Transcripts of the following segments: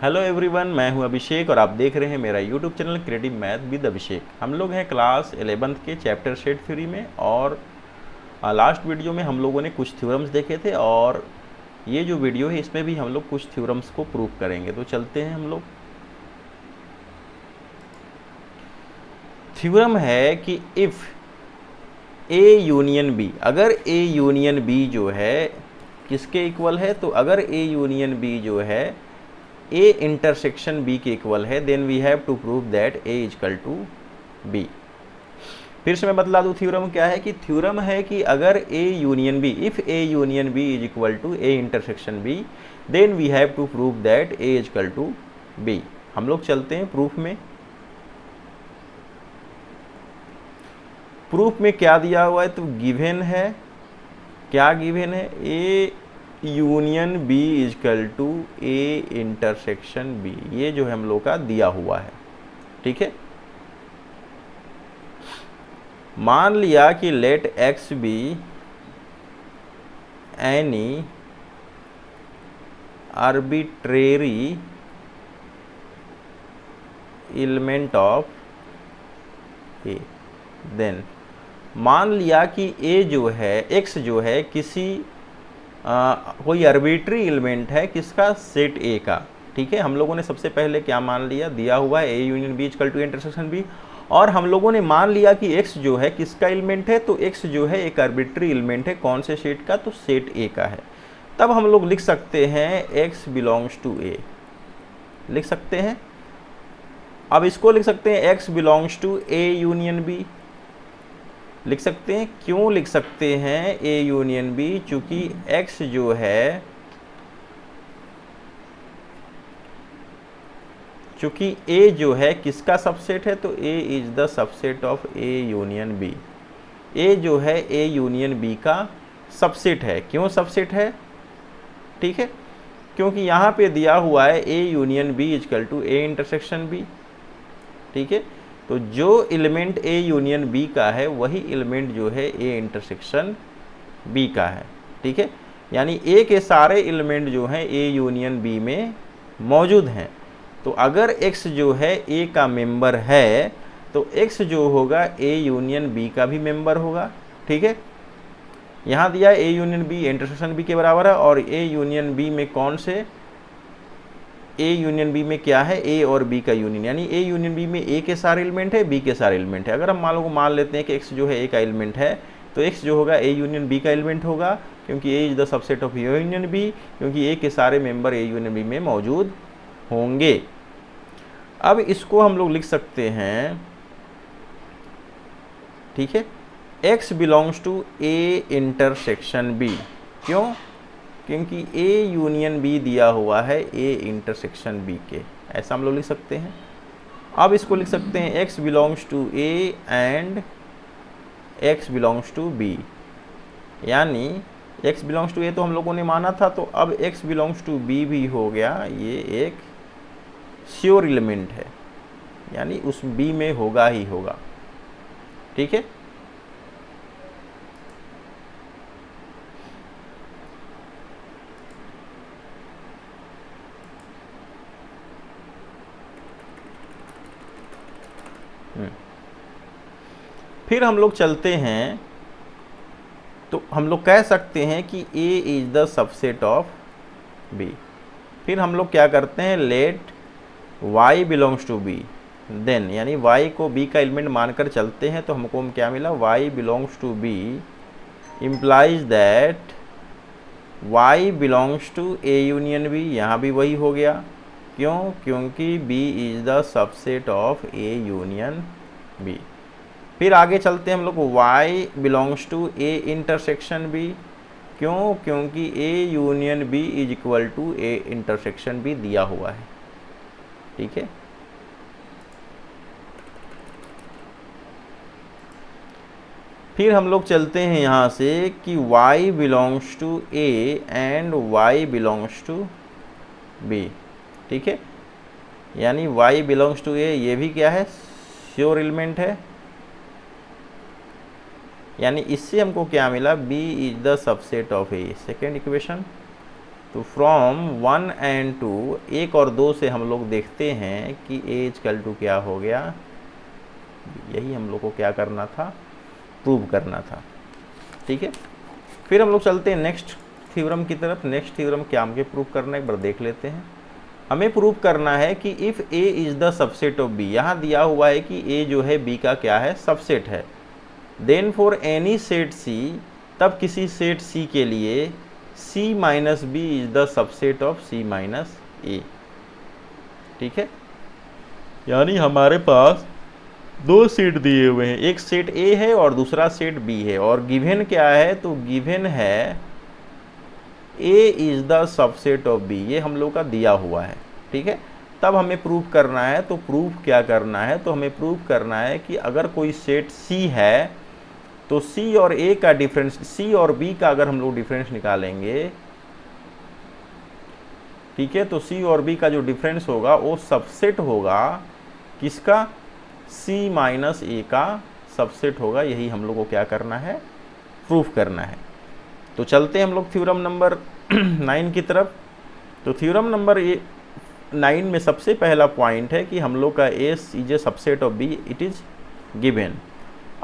Hello everyone, मैं हूं अभिषेक और आप देख रहे हैं मेरा YouTube channel creative math with Abhishek. हम लोग हैं क्लास 11th के चैप्टर सेट थ्री में और लास्ट वीडियो में हम लोगों ने कुछ थ्योरम्स देखे थे और ये जो वीडियो है इसमें भी हम लोग कुछ थ्योरम्स को प्रूव करेंगे। तो चलते हैं हम लोग। थ्योरम है कि इफ़ ए यूनियन बी, अगर ए यूनियन बी जो है किसके इक्वल है, तो अगर ए यूनियन बी जो है ए इंटरसेक्शन बी के इक्वल है, then we have to prove that A is equal to B. फिर से मैं बतला दूं थ्योरम क्या है। कि थ्योरम है कि अगर A union B, if A union B is equal to A intersection B, then we have to prove that A is equal to B. हम लोग चलते हैं प्रूफ में। प्रूफ में क्या दिया हुआ है, तो गिवन है, क्या गिवन है, A union B is equal to A intersection B. ये जो है हम लोग का दिया हुआ है, ठीक है। मान लिया कि let x be any arbitrary element of A, then मान लिया कि ए जो है, एक्स जो है किसी कोई आर्बिट्री एलिमेंट है किसका, सेट ए का, ठीक है। हम लोगों ने सबसे पहले क्या मान लिया, दिया हुआ है A union B equal to intersection B, और हम लोगों ने मान लिया कि एक्स जो है किसका एलिमेंट है, तो एक्स जो है एक आर्बिट्री एलिमेंट है, कौन से सेट का, तो सेट ए का है। तब हम लोग लिख सकते हैं एक्स बिलोंग्स टू ए, लिख सकते हैं। अब इसको लिख सकते हैं x belongs to A union B, लिख सकते हैं। क्यों लिख सकते हैं ए यूनियन बी, चूंकि x जो है, चूंकि a जो है किसका सबसेट है, तो a is the subset of a union b। a जो है a यूनियन b का सबसेट है। क्यों सबसेट है, ठीक है, क्योंकि यहाँ पे दिया हुआ है a union b is equal to a intersection b, ठीक है। तो जो एलिमेंट ए यूनियन बी का है वही एलिमेंट जो है ए इंटरसेक्शन बी का है, ठीक है। यानी ए के सारे एलिमेंट जो हैं ए यूनियन बी में मौजूद हैं। तो अगर एक्स जो है ए का मेंबर है, तो एक्स जो होगा ए यूनियन बी का भी मेंबर होगा, ठीक है। यहाँ दिया A union B intersection B के बराबर है, और ए यूनियन बी में कौन से, ए यूनियन बी में क्या है, ए और बी का यूनियन, यानी ए यूनियन बी में ए के सारे एलिमेंट है, बी के सारे एलिमेंट है। अगर हम मान लेते हैं कि एक्स जो है ए का एलिमेंट है, तो एक्स जो होगा ए यूनियन बी का एलिमेंट होगा, क्योंकि A is the subset of A union B, क्योंकि ए के सारे मेंबर ए यूनियन बी में मौजूद होंगे। अब इसको हम लोग लिख सकते हैं, ठीक है, x belongs to A intersection B. क्यों, क्योंकि ए यूनियन बी दिया हुआ है ए इंटरसेक्शन बी के, ऐसा हम लोग लिख सकते हैं। अब इसको लिख सकते हैं x belongs to A and x belongs to B, यानी एक्स बिलोंग्स टू ए तो हम लोगों ने माना था, तो अब एक्स बिलोंग्स टू बी भी हो गया, ये एक श्योर एलिमेंट है, यानी उस बी में होगा ही होगा, ठीक है। फिर हम लोग चलते हैं, तो हम लोग कह सकते हैं कि A is the subset of B। फिर हम लोग क्या करते हैं, let Y belongs to B, then यानी Y को B का एलिमेंट मानकर चलते हैं, तो हमको क्या मिला, Y belongs to B implies that Y belongs to A union B। यहाँ भी वही हो गया, क्यों, क्योंकि B is the subset of A union B। फिर आगे चलते हैं हम लोग, y belongs to A intersection B. क्यों, क्योंकि A union B is equal to A intersection B दिया हुआ है, ठीक है। फिर हम लोग चलते हैं यहाँ से कि y belongs to A and y belongs to B, ठीक है। यानी y बिलोंग्स टू ए, ये भी क्या है, श्योर एलिमेंट है, यानी इससे हमको क्या मिला, B is the subset of A, second equation, तो फ्रॉम 1 एंड 2, 1 और 2 से हम लोग देखते हैं कि a इक्वल टू क्या हो गया, यही हम लोग को क्या करना था, प्रूव करना था। ठीक है, फिर हम लोग चलते हैं नेक्स्ट थ्योरम की तरफ। नेक्स्ट थ्योरम क्या हमके प्रूव करना है एक बार देख लेते हैं। हमें प्रूव करना है कि if a is the subset of b, यहाँ दिया हुआ है कि a जो है b का क्या है, सबसेट है। Then for any set c, तब किसी सेट c के लिए c minus B is the subset of c minus a। ठीक है, यानी हमारे पास दो सेट दिए हुए हैं, एक सेट a है और दूसरा सेट b है, और गिवन क्या है, तो गिवन है a is the subset of b, ये हम लोग का दिया हुआ है। ठीक है, तब हमें प्रूव करना है, तो प्रूफ क्या करना है, तो हमें प्रूव करना है कि अगर कोई सेट c है तो c और a का डिफरेंस, c और b का अगर हम लोग डिफरेंस निकालेंगे, ठीक है, तो c और b का जो डिफरेंस होगा वो सबसेट होगा किसका, c माइनस a का सबसेट होगा। यही हम लोग को क्या करना है, प्रूफ करना है। तो चलते हैं हम लोग थ्योरम नंबर 9 की तरफ। तो थ्योरम नंबर 9 में सबसे पहला पॉइंट है कि हम लोग का a is a subset of b, it is given.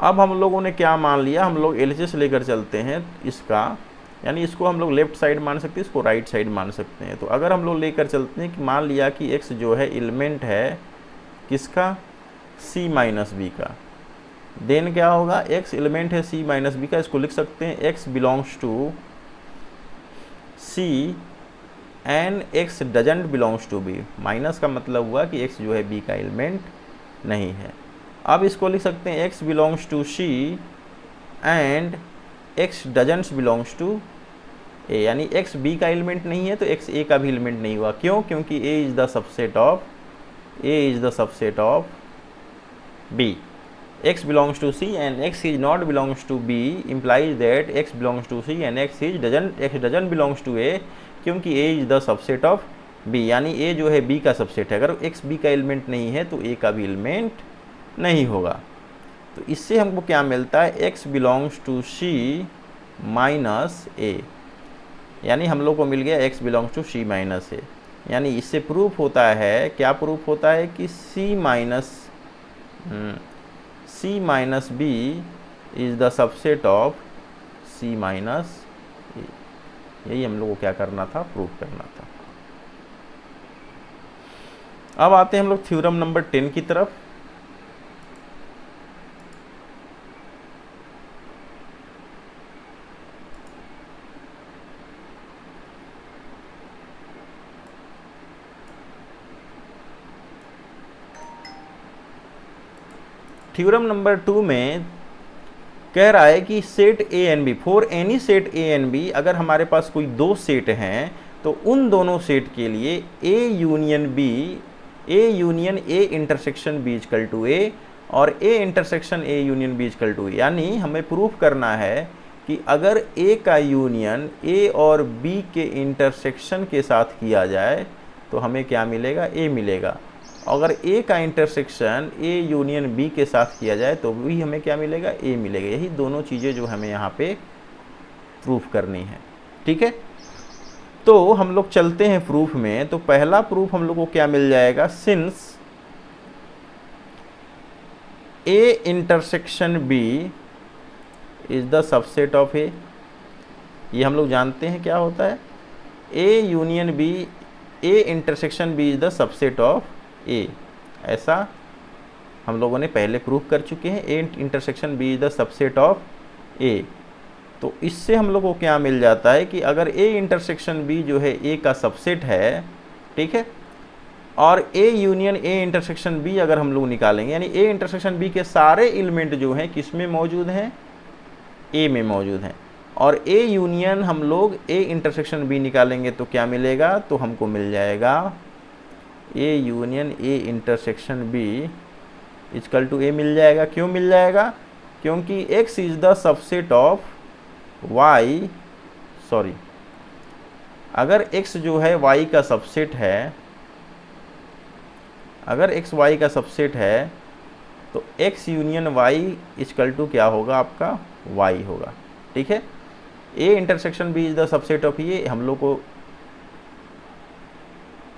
अब हम लोगों ने क्या मान लिया, हम लोग एलएचएस लेकर चलते हैं इसका, यानी इसको हम लोग लेफ्ट साइड मान सकते हैं, इसको राइट साइड मान सकते हैं। तो अगर हम लोग लेकर चलते हैं कि मान लिया कि x जो है एलिमेंट है किसका, c माइनस बी का, देन क्या होगा, x एलिमेंट है c माइनस बी का, इसको लिख सकते हैं x belongs to c and x doesn't belongs to b। Minus का मतलब हुआ कि x जो है b का एलिमेंट नहीं है। अब इसको लिख सकते हैं x belongs to c and x doesn't belongs to a, यानी x b का एलिमेंट नहीं है तो x a का भी एलिमेंट नहीं हुआ। क्यों, क्योंकि a is the subset of b। x belongs to c and x is not belongs to b implies that x belongs to c and x doesn't belongs to a, क्योंकि a is the subset of b, यानी a जो है b का subset है। अगर x b का element नहीं है तो a का भी एलिमेंट नहीं होगा। तो इससे हमको क्या मिलता है, x belongs to c minus a, यानी हम लोग को मिल गया x belongs to c minus a। यानी इससे प्रूफ होता है, क्या प्रूफ होता है कि c minus b is the subset of c minus a। यही हम लोग को क्या करना था, प्रूफ करना था। अब आते हैं हम लोग थ्योरम नंबर 10 की तरफ। थ्योरम नंबर 2 में कह रहा है कि set A and B, for any set A and B, अगर हमारे पास कोई दो सेट हैं तो उन दोनों सेट के लिए A union A intersection B equal to A और A intersection A union B equal to A. यानी हमें प्रूफ करना है कि अगर ए का यूनियन ए और बी के इंटरसेक्शन के साथ किया जाए तो हमें क्या मिलेगा, ए मिलेगा। अगर a का इंटरसेक्शन a यूनियन b के साथ किया जाए तो भी हमें क्या मिलेगा, a मिलेगा। यही दोनों चीज़ें जो हमें यहाँ पे प्रूफ करनी है। ठीक है, तो हम लोग चलते हैं प्रूफ में। तो पहला प्रूफ हम लोग को क्या मिल जाएगा, since a intersection b is the subset of a, ये हम लोग जानते हैं क्या होता है, a union b, a intersection b is the subset of A, ऐसा हम लोगों ने पहले प्रूफ कर चुके हैं। A intersection B is the subset of A. तो इससे हम लोग को क्या मिल जाता है कि अगर ए इंटरसेक्शन बी जो है ए का सबसेट है, ठीक है, और A union A intersection B अगर हम लोग निकालेंगे, यानी ए इंटरसेक्शन बी के सारे एलिमेंट जो हैं किस में मौजूद हैं, ए में मौजूद हैं, और ए यूनियन हम लोग ए इंटरसेक्शन बी निकालेंगे तो क्या मिलेगा, तो हमको मिल जाएगा A union A intersection B equal to A मिल जाएगा। क्यों मिल जाएगा, क्योंकि x is the subset of y, sorry, अगर x जो है y का सबसेट है, अगर x y का सबसेट है तो x union y equal to क्या होगा, आपका y होगा। ठीक है, a intersection b is the subset of, ये हम लोग को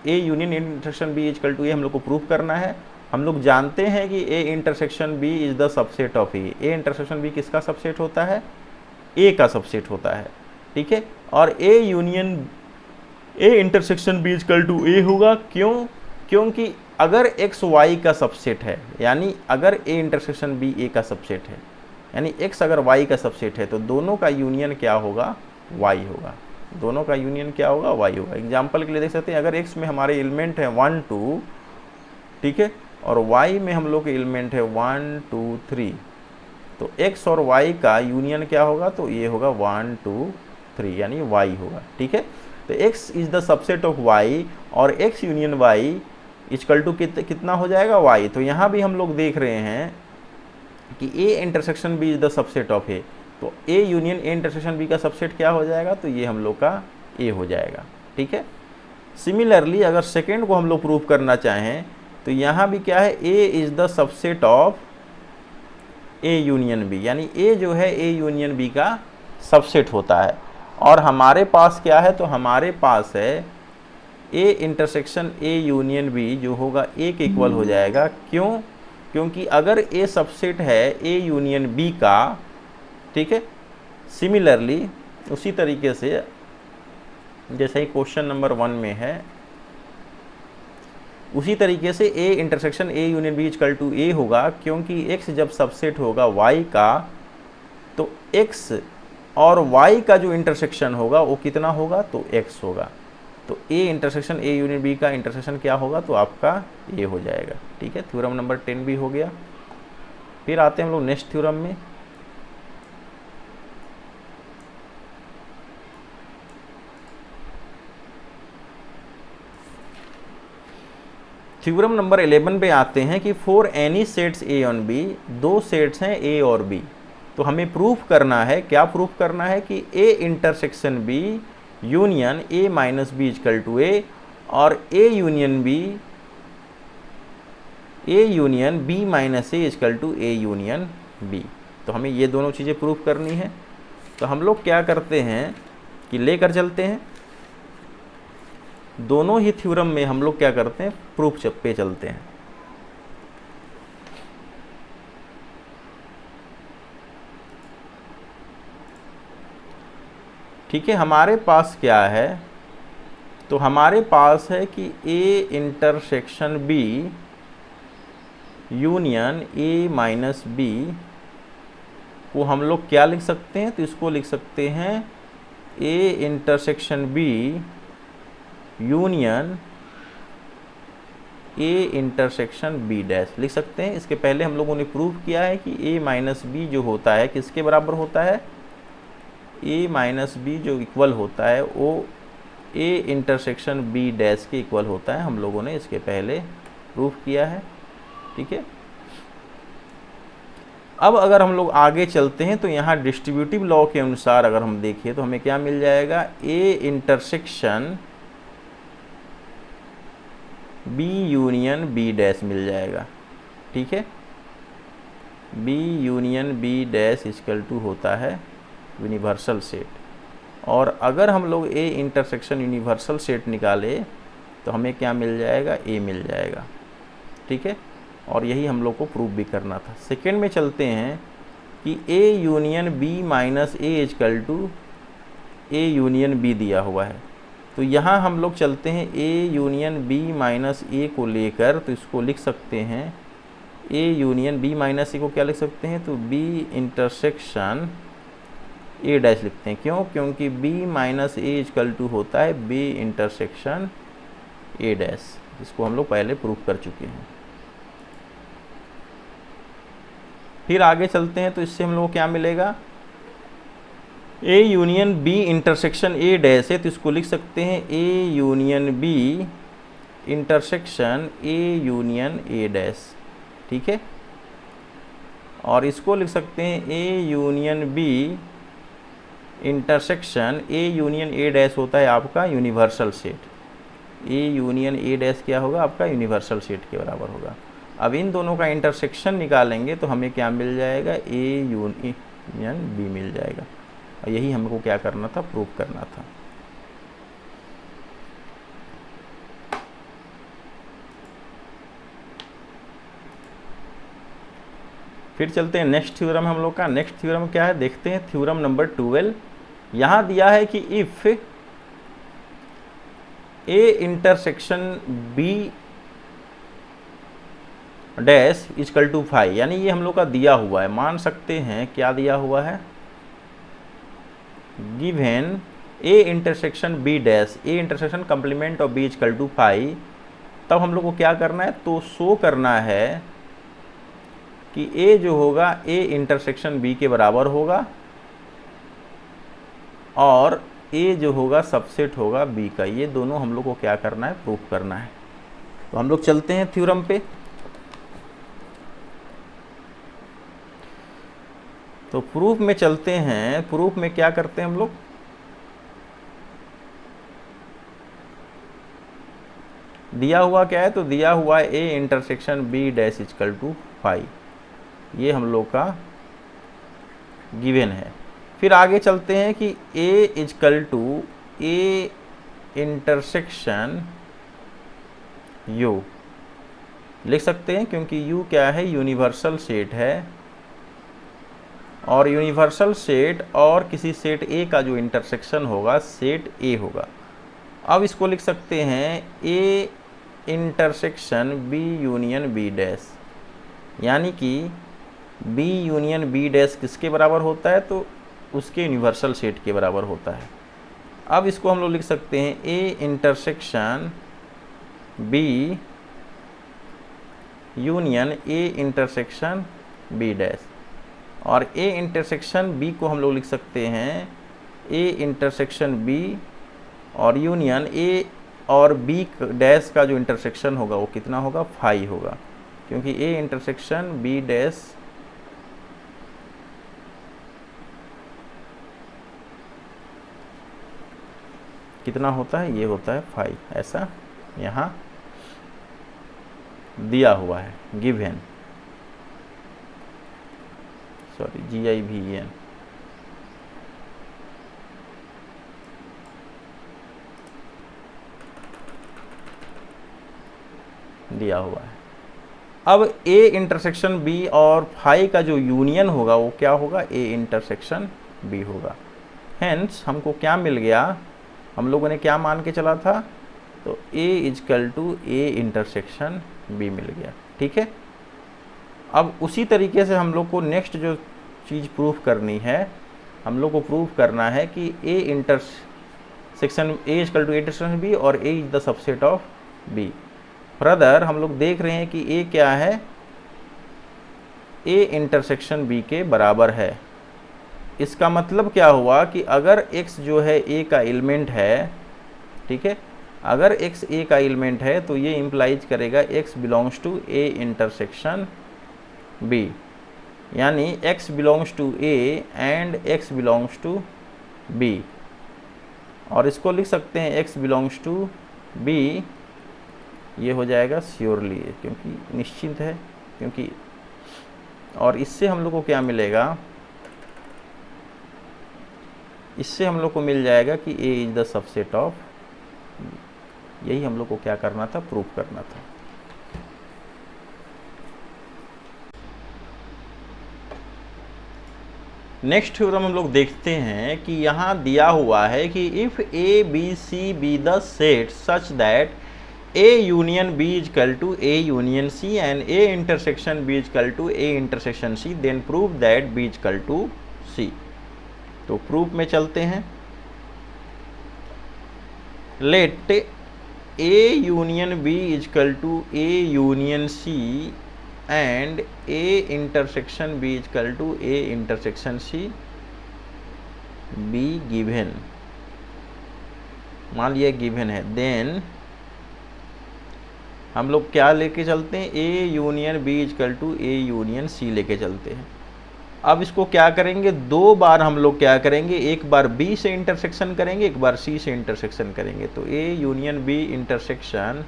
A union intersection B equal to A हम लोग को प्रूव करना है। हम लोग जानते हैं कि A intersection B is the subset of A. A intersection B किसका सबसेट होता है? ए का सबसेट होता है, ठीक है। और A union A intersection B equal to A होगा, क्यों? क्योंकि अगर एक्स वाई का सबसेट है, यानी अगर ए इंटरसेक्शन बी ए का सबसेट है, यानी एक्स अगर वाई का सबसेट है, तो दोनों का यूनियन क्या होगा? वाई होगा। दोनों का यूनियन क्या होगा? वाई होगा। एग्जाम्पल के लिए देख सकते हैं, अगर एक्स में हमारे एलिमेंट है 1 2, ठीक है, और वाई में हम लोग के एलिमेंट है 1 2 3, तो एक्स और वाई का यूनियन क्या होगा? तो ये होगा 1 2 3, यानी वाई होगा, ठीक है। तो x is the subset of y और x union y equal to कितना हो जाएगा? y। तो यहाँ भी हम लोग देख रहे हैं कि a intersection b is the subset of a, तो a union a intersection b का सबसेट क्या हो जाएगा? तो ये हम लोग का a हो जाएगा, ठीक है। सिमिलरली अगर सेकेंड को हम लोग प्रूव करना चाहें तो यहाँ भी क्या है? a is the subset of a union b, यानी a जो है a यूनियन b का सबसेट होता है। और हमारे पास क्या है? तो हमारे पास है a intersection a union b जो होगा a के इक्वल हो जाएगा, क्यों? क्योंकि अगर a सबसेट है a यूनियन b का, ठीक है। सिमिलरली उसी तरीके से जैसे ही क्वेश्चन नंबर 1 में है, उसी तरीके से a intersection a union b equal to a होगा, क्योंकि x जब सबसेट होगा y का, तो x और y का जो इंटरसेक्शन होगा वो कितना होगा? तो x होगा। तो a intersection a union b का इंटरसेक्शन क्या होगा? तो आपका a हो जाएगा, ठीक है। थ्योरम नंबर 10 भी हो गया। फिर आते हैं हम लोग नेक्स्ट थ्योरम में। थ्योरम नंबर 11 पे आते हैं कि for any sets a on b, दो सेट्स हैं a और b, तो हमें प्रूफ करना है, क्या प्रूफ करना है? कि a intersection b union a minus b equal to a और a union b minus a equal to a union b। तो हमें ये दोनों चीज़ें प्रूफ करनी है। तो हम लोग क्या करते हैं कि लेकर चलते हैं, दोनों ही थ्योरम में हम लोग क्या करते हैं? प्रूफ पे चलते हैं। ठीक है, हमारे पास क्या है? तो हमारे पास है कि a intersection b union a minus b को हम लोग क्या लिख सकते हैं? तो इसको लिख सकते हैं a intersection b union a intersection b dash लिख सकते हैं। इसके पहले हम लोगों ने प्रूव किया है कि a माइनस b जो होता है किसके बराबर होता है? a माइनस b जो इक्वल होता है वो a इंटरसेक्शन b डैश के इक्वल होता है। हम लोगों ने इसके पहले प्रूफ किया है, ठीक है। अब अगर हम लोग आगे चलते हैं तो यहाँ डिस्ट्रीब्यूटिव लॉ के अनुसार अगर हम देखें तो हमें क्या मिल जाएगा? a intersection b union b dash मिल जाएगा, ठीक है। b union b dash equal to होता है यूनिवर्सल सेट, और अगर हम लोग a इंटरसेक्शन यूनिवर्सल सेट निकाले तो हमें क्या मिल जाएगा? a मिल जाएगा, ठीक है। और यही हम लोग को प्रूफ भी करना था। सेकेंड में चलते हैं कि a union b minus a equal to a union b दिया हुआ है। तो यहाँ हम लोग चलते हैं a union b minus a को लेकर, तो इसको लिख सकते हैं a union b minus a को क्या लिख सकते हैं? तो b इंटरसेक्शन a डैश लिखते हैं, क्यों? क्योंकि b minus a equal to होता है b इंटरसेक्शन a डैश। इसको हम लोग पहले प्रूफ कर चुके हैं। फिर आगे चलते हैं तो इससे हम लोग को क्या मिलेगा? a union b intersection a dash है, तो इसको लिख सकते हैं a union b intersection a union a dash, ठीक है। और इसको लिख सकते हैं a union b intersection a union a dash होता है आपका universal set. a union a dash क्या होगा? आपका यूनिवर्सल सेट के बराबर होगा। अब इन दोनों का इंटरसेक्शन निकालेंगे तो हमें क्या मिल जाएगा? a यूनियन b मिल जाएगा। और यही हमको क्या करना था? प्रूफ करना था। फिर चलते हैं नेक्स्ट थ्योरम हम लोग का। नेक्स्ट थ्योरम क्या है देखते हैं, थ्योरम नंबर 12। यहाँ दिया है कि if A intersection B dash equal to phi, यानी ये हम लोग का दिया हुआ है, मान सकते हैं क्या दिया हुआ है, given A intersection B dash, A intersection complement of B is equal to phi, तब हम लोग को क्या करना है, तो शो करना है कि ए जो होगा ए इंटरसेक्शन बी के बराबर होगा और ए जो होगा सबसेट होगा बी का। ये दोनों हम लोग को क्या करना है, प्रूफ करना है। तो हम लोग चलते हैं थ्योरम पे। तो प्रूफ में चलते हैं। प्रूफ में क्या करते हैं हम लोग, दिया हुआ क्या है, तो दिया हुआ है A intersection B dash equal to phi, ये हम लोग का गिवन है। फिर आगे चलते हैं कि A is equal to A intersection U लिख सकते हैं, क्योंकि यू क्या है, यूनिवर्सल सेट है, और यूनिवर्सल सेट और किसी सेट ए का जो इंटरसेक्शन होगा सेट ए होगा। अब इसको लिख सकते हैं A intersection B union B dash, यानी कि बी यूनियन बी डैश किसके बराबर होता है, तो उसके यूनिवर्सल सेट के बराबर होता है। अब इसको हम लोग लिख सकते हैं A intersection B union A intersection B dash, और ए इंटरसेक्शन बी को हम लोग लिख सकते हैं ए इंटरसेक्शन बी और यूनियन ए और बी डैश का जो इंटरसेक्शन होगा वो कितना होगा, फाई होगा, क्योंकि ए इंटरसेक्शन बी डैश कितना होता है, ये होता है फाई। ऐसा यहाँ दिया हुआ है, गिवन, सॉरी GIVEN, दिया हुआ है। अब ए इंटरसेक्शन बी और फाई का जो यूनियन होगा वो क्या होगा, ए इंटरसेक्शन बी होगा। हेंस हमको क्या मिल गया, हम लोगों ने क्या मान के चला था, तो A is equal to A intersection B मिल गया। ठीक है, अब उसी तरीके से हम लोग को नेक्स्ट जो चीज़ प्रूफ करनी है, हम लोग को प्रूफ करना है कि A intersection A is equal to A intersection B और A is the subset of B. ब्रदर हम लोग देख रहे हैं कि ए क्या है, ए इंटरसेक्शन बी के बराबर है। इसका मतलब क्या हुआ कि अगर x जो है a का एलिमेंट है, ठीक है, अगर x a का एलिमेंट है तो ये इम्प्लाइज करेगा x belongs to a intersection b, यानी x belongs to a and x belongs to b, और इसको लिख सकते हैं x बिलोंग्स टू b, ये हो जाएगा श्योरली, क्योंकि निश्चित है, क्योंकि, और इससे हम लोग को क्या मिलेगा, इससे हम लोग को मिल जाएगा कि a is the subset of, यही हम लोग को क्या करना था, प्रूफ करना था। नेक्स्ट थ्योरम हम लोग देखते हैं कि यहाँ दिया हुआ है कि if A B C be the set such that A union B is equal to A union C and A intersection B is equal to A intersection C, then prove that B is equal to C. तो proof में चलते हैं। Let A union B is equal to A union C and A intersection B is equal to A intersection C be given, मान लिया given है, then हम लोग क्या लेके चलते हैं, A union B is equal to A union C लेके चलते हैं। अब इसको क्या करेंगे, दो बार हम लोग क्या करेंगे, एक बार बी से इंटरसेक्शन करेंगे, एक बार सी से इंटरसेक्शन करेंगे। तो A union B intersection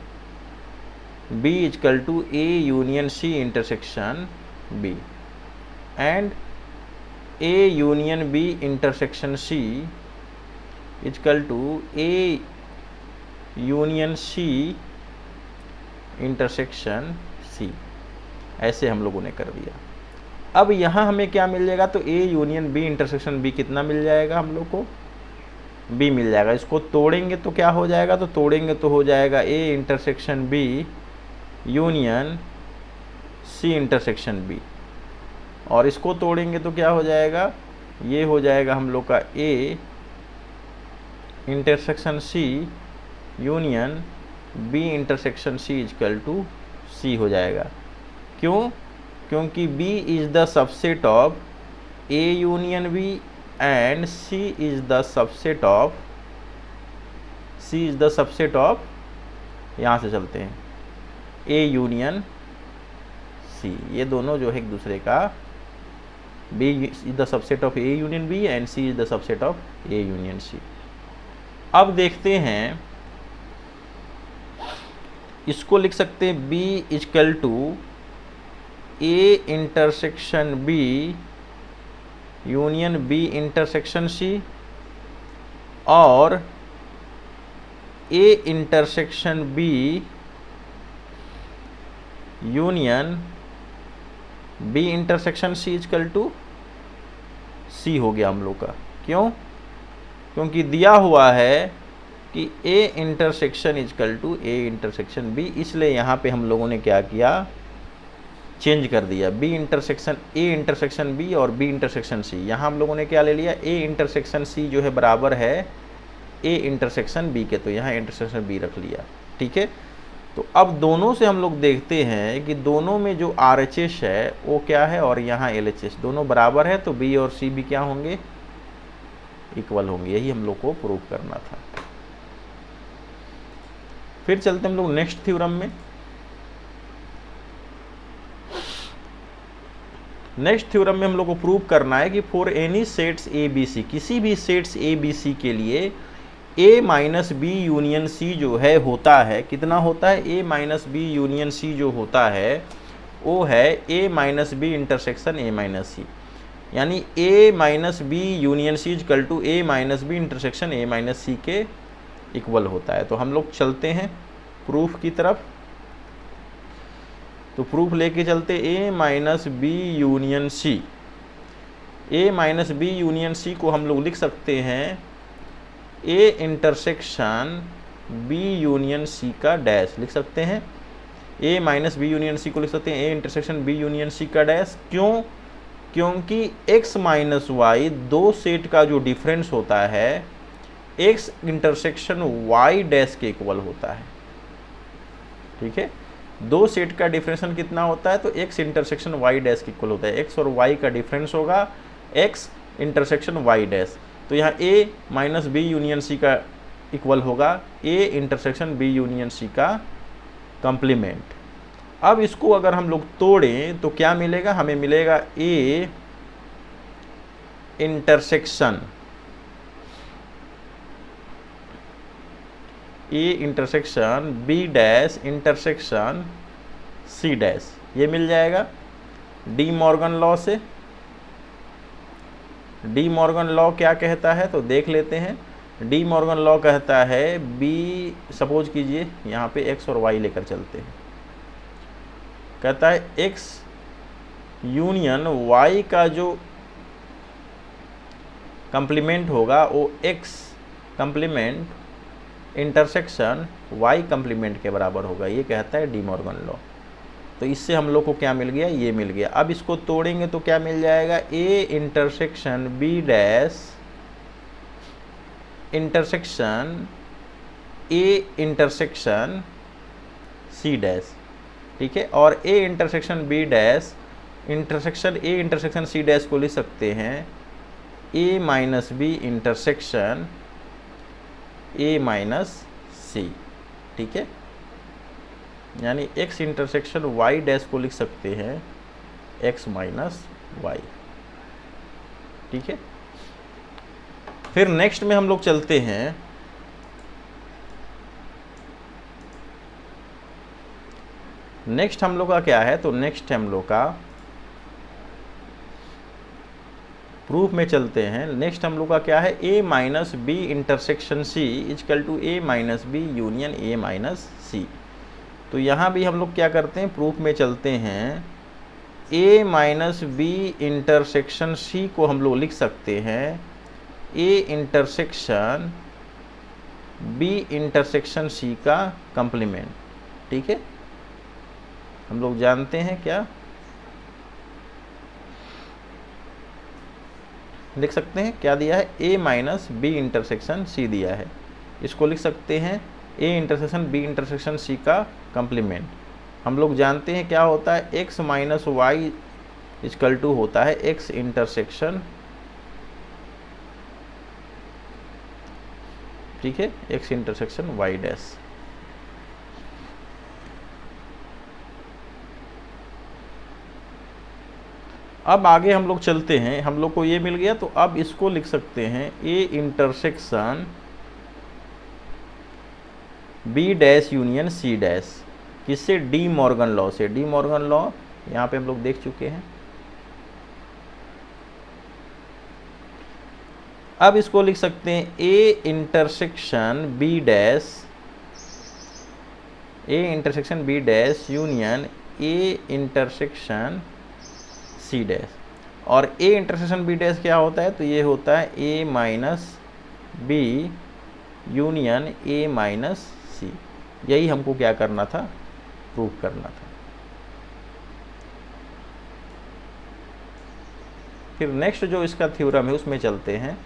B is equal to A union C intersection B and A union B intersection C equal to A union C intersection C. ऐसे हम लोगों ने कर दिया। अब यहाँ हमें क्या मिल जाएगा, तो A union B intersection B कितना मिल जाएगा हम लोग को, बी मिल जाएगा। इसको तोड़ेंगे तो क्या हो जाएगा, तो तोड़ेंगे तो हो जाएगा A intersection B union C intersection B, और इसको तोड़ेंगे तो क्या हो जाएगा, ये हो जाएगा हम लोग का A intersection C union B intersection C equal to C हो जाएगा। क्यों, क्योंकि B is the subset of A union B and C is the subset of यहाँ से चलते हैं A यूनियन C, ये दोनों जो है एक दूसरे का, B is the subset of A union B and C is the subset of A union C। अब देखते हैं, इसको लिख सकते हैं B is equal to A intersection B union B intersection C और A intersection B union B intersection C equal to C हो गया हम लोग का। क्यों, क्योंकि दिया हुआ है कि A intersection equal to A intersection B, इसलिए यहाँ पे हम लोगों ने क्या किया, चेंज कर दिया B intersection A intersection B और B इंटरसेक्शन C। यहाँ हम लोगों ने क्या ले लिया, A इंटरसेक्शन C जो है बराबर है A इंटरसेक्शन B के, तो यहाँ इंटरसेक्शन B रख लिया। ठीक है, तो अब दोनों से हम लोग देखते हैं कि दोनों में जो RHS है वो क्या है और यहाँ LHS दोनों बराबर है, तो B और C भी क्या होंगे, इक्वल होंगे। यही हम लोग को प्रूव करना था। फिर चलते हम लोग नेक्स्ट थ्योरम में। नेक्स्ट थ्योरम में हम लोग को प्रूव करना है कि for any sets A B C, किसी भी सेट्स ए बी सी के लिए A minus B union C जो है होता है, कितना होता है, A minus B union C जो होता है वो है A minus B intersection A minus C, यानी A minus B union C equal to A minus B intersection A minus सी के इक्वल होता है। तो हम लोग चलते हैं प्रूफ की तरफ। तो प्रूफ लेके चलते A minus B union C, A minus B union C को हम लोग लिख सकते हैं A intersection B union C का डैश लिख सकते हैं। A minus B union C को लिख सकते हैं A intersection B union C का डैश। क्यों, क्योंकि x माइनस वाई दो सेट का जो डिफरेंस होता है x इंटरसेक्शन y डैश के इक्वल होता है। ठीक है, दो सेट का डिफरेंशन कितना होता है, तो x इंटरसेक्शन y डैश के इक्वल होता है। x और y का डिफरेंस होगा x इंटरसेक्शन y डैश, तो यहाँ a minus B union C का इक्वल होगा a intersection b union C का कॉम्प्लीमेंट। अब इसको अगर हम लोग तोड़ें तो क्या मिलेगा, हमें मिलेगा a intersection b dash intersection c dash, ये मिल जाएगा डी मॉर्गन लॉ से। डी मॉर्गन लॉ क्या कहता है, तो देख लेते हैं। डी मॉर्गन लॉ कहता है b, सपोज कीजिए यहाँ पे x और y लेकर चलते हैं, कहता है x यूनियन y का जो कंप्लीमेंट होगा वो x complement intersection y complement के बराबर होगा, ये कहता है डी मॉर्गन लॉ। तो इससे हम लोग को क्या मिल गया, ये मिल गया। अब इसको तोड़ेंगे तो क्या मिल जाएगा, a intersection b dash intersection a intersection c dash. ठीक है, और a intersection b dash intersection a intersection c dash को लिख सकते हैं a minus B intersection a minus c। ठीक है, यानी x इंटरसेक्शन y डैश को लिख सकते हैं x माइनस y। ठीक है, फिर नेक्स्ट में हम लोग चलते हैं। नेक्स्ट हम लोग का क्या है, तो नेक्स्ट हम लोग का प्रूफ में चलते हैं। नेक्स्ट हम लोग का क्या है, a minus B intersection c equal to a minus B union a minus c। तो यहाँ भी हम लोग क्या करते हैं, प्रूफ में चलते हैं A minus B intersection C को हम लोग लिख सकते हैं A intersection B intersection C का कंप्लीमेंट। ठीक है, हम लोग जानते हैं क्या लिख सकते हैं, क्या दिया है, A minus B intersection C दिया है, इसको लिख सकते हैं A intersection B intersection C का कंप्लीमेंट। हम लोग जानते हैं क्या होता है, X minus Y equal to होता है एक्स इंटरसेक्शन, ठीक है, एक्स इंटरसेक्शन वाई डैश। अब आगे हम लोग चलते हैं, हम लोग को ये मिल गया तो अब इसको लिख सकते हैं A intersection B dash union C dash, किससे, डी मॉर्गन लॉ से। डी मॉर्गन लॉ यहाँ पे हम लोग देख चुके हैं। अब इसको लिख सकते हैं A intersection B dash, A intersection B dash union A intersection C dash. और ए इंटरसेक्शन बी डैश क्या होता है, तो ये होता है A minus B union A minus C. यही हमको क्या करना था, प्रूव करना था। फिर नेक्स्ट जो इसका थ्योरम है उसमें चलते हैं।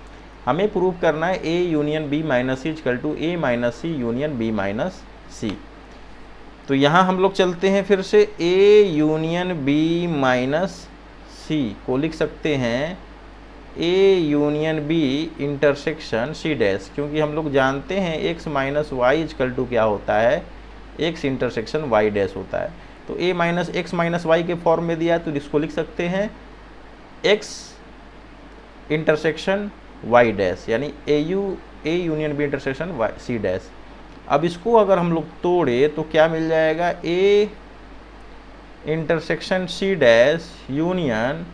हमें प्रूव करना है A union B minus C equal to A minus C union B minus C. तो यहाँ हम लोग चलते हैं फिर से A union B minus C को लिख सकते हैं A union B intersection C dash, क्योंकि हम लोग जानते हैं x minus Y equal to क्या होता है, एक्स इंटरसेक्शन वाई डैश होता है। तो A minus x minus Y के फॉर्म में दिया तो इसको लिख सकते हैं एक्स इंटरसेक्शन वाई डैश, यानी A union B intersection Y C dash. अब इसको अगर हम लोग तोड़े तो क्या मिल जाएगा, A intersection C dash union